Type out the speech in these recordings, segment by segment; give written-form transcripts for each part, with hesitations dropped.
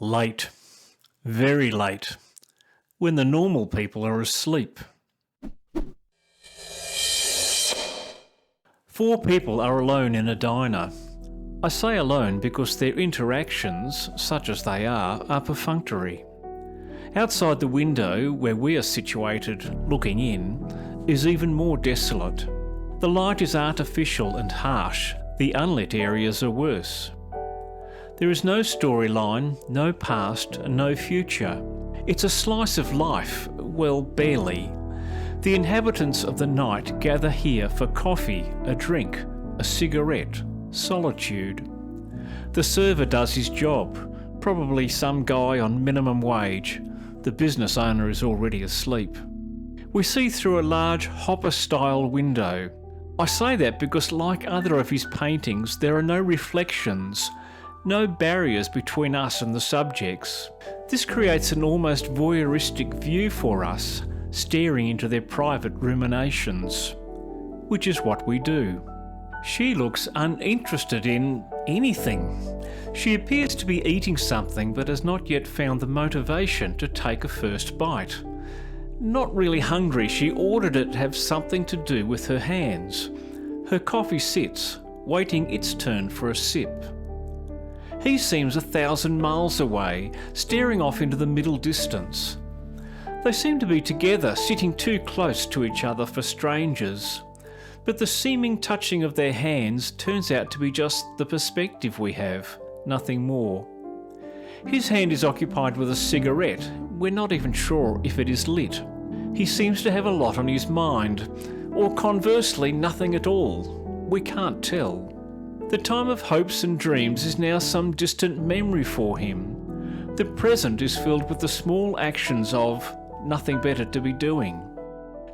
Late. Very late. When the normal people are asleep. 4 people are alone in a diner. I say alone because their interactions, such as they are perfunctory. Outside the window, where we are situated, looking in, is even more desolate. The light is artificial and harsh. The unlit areas are worse. There is no storyline, no past, and no future. It's a slice of life, well, barely. The inhabitants of the night gather here for coffee, a drink, a cigarette, solitude. The server does his job, probably some guy on minimum wage. The business owner is already asleep. We see through a large Hopper-style window. I say that because, like other of his paintings, there are no reflections, no barriers between us and the subjects. This creates an almost voyeuristic view for us, staring into their private ruminations, which is what we do. She looks uninterested in anything. She appears to be eating something but has not yet found the motivation to take a first bite. Not really hungry, she ordered it to have something to do with her hands. Her coffee sits, waiting its turn for a sip. He seems 1,000 miles away, staring off into the middle distance. They seem to be together, sitting too close to each other for strangers. But the seeming touching of their hands turns out to be just the perspective we have, nothing more. His hand is occupied with a cigarette. We're not even sure if it is lit. He seems to have a lot on his mind, or conversely, nothing at all. We can't tell. The time of hopes and dreams is now some distant memory for him. The present is filled with the small actions of nothing better to be doing.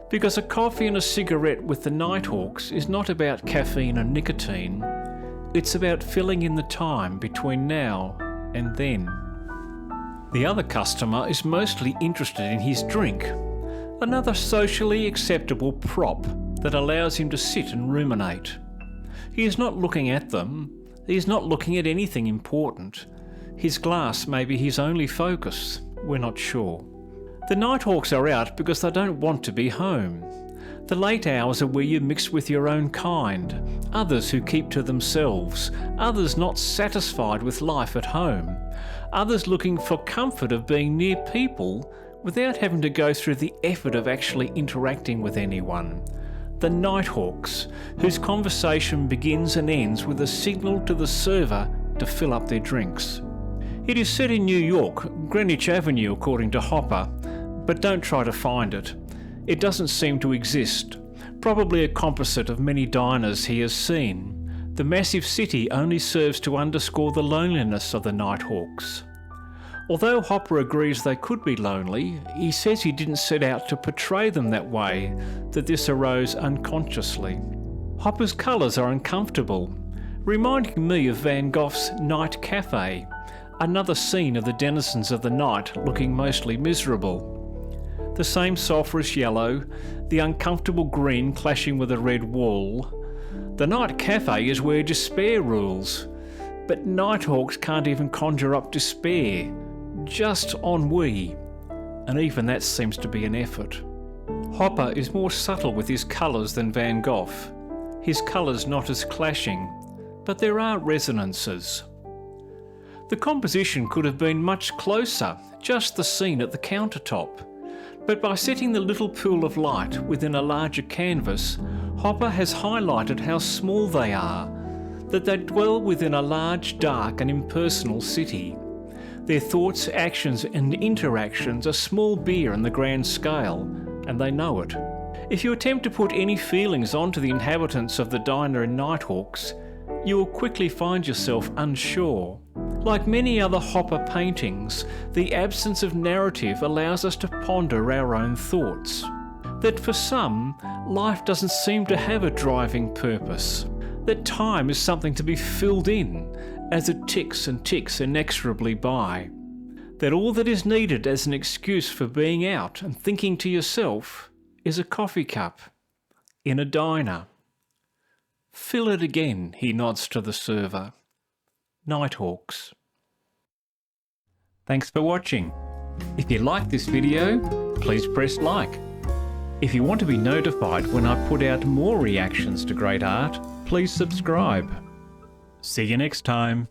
Because a coffee and a cigarette with the Nighthawks is not about caffeine and nicotine. It's about filling in the time between now and then. The other customer is mostly interested in his drink, another socially acceptable prop that allows him to sit and ruminate. He is not looking at them. He is not looking at anything important. His glass may be his only focus. We're not sure. The Nighthawks are out because they don't want to be home. The late hours are where you mix with your own kind, others who keep to themselves, others not satisfied with life at home, others looking for comfort of being near people without having to go through the effort of actually interacting with anyone. The Nighthawks, whose conversation begins and ends with a signal to the server to fill up their drinks. It is set in New York, Greenwich Avenue according to Hopper, but don't try to find it. It doesn't seem to exist, probably a composite of many diners he has seen. The massive city only serves to underscore the loneliness of the Nighthawks. Although Hopper agrees they could be lonely, he says he didn't set out to portray them that way, that this arose unconsciously. Hopper's colours are uncomfortable, reminding me of Van Gogh's Night Cafe, another scene of the denizens of the night looking mostly miserable. The same sulphurous yellow, the uncomfortable green clashing with a red wall. The Night Cafe is where despair rules, but Nighthawks can't even conjure up despair. Just ennui, and even that seems to be an effort. Hopper is more subtle with his colours than Van Gogh. His colours not as clashing, but there are resonances. The composition could have been much closer, just the scene at the countertop. But by setting the little pool of light within a larger canvas, Hopper has highlighted how small they are, that they dwell within a large, dark and impersonal city. Their thoughts, actions and interactions are small beer in the grand scale, and they know it. If you attempt to put any feelings onto the inhabitants of the diner in Nighthawks, you will quickly find yourself unsure. Like many other Hopper paintings, the absence of narrative allows us to ponder our own thoughts. That for some, life doesn't seem to have a driving purpose. That time is something to be filled in as it ticks and ticks inexorably by. That all that is needed as an excuse for being out and thinking to yourself is a coffee cup in a diner. Fill it again, he nods to the server. Nighthawks. Thanks for watching. If you like this video, please press like. If you want to be notified when I put out more reactions to great art, please subscribe. See you next time.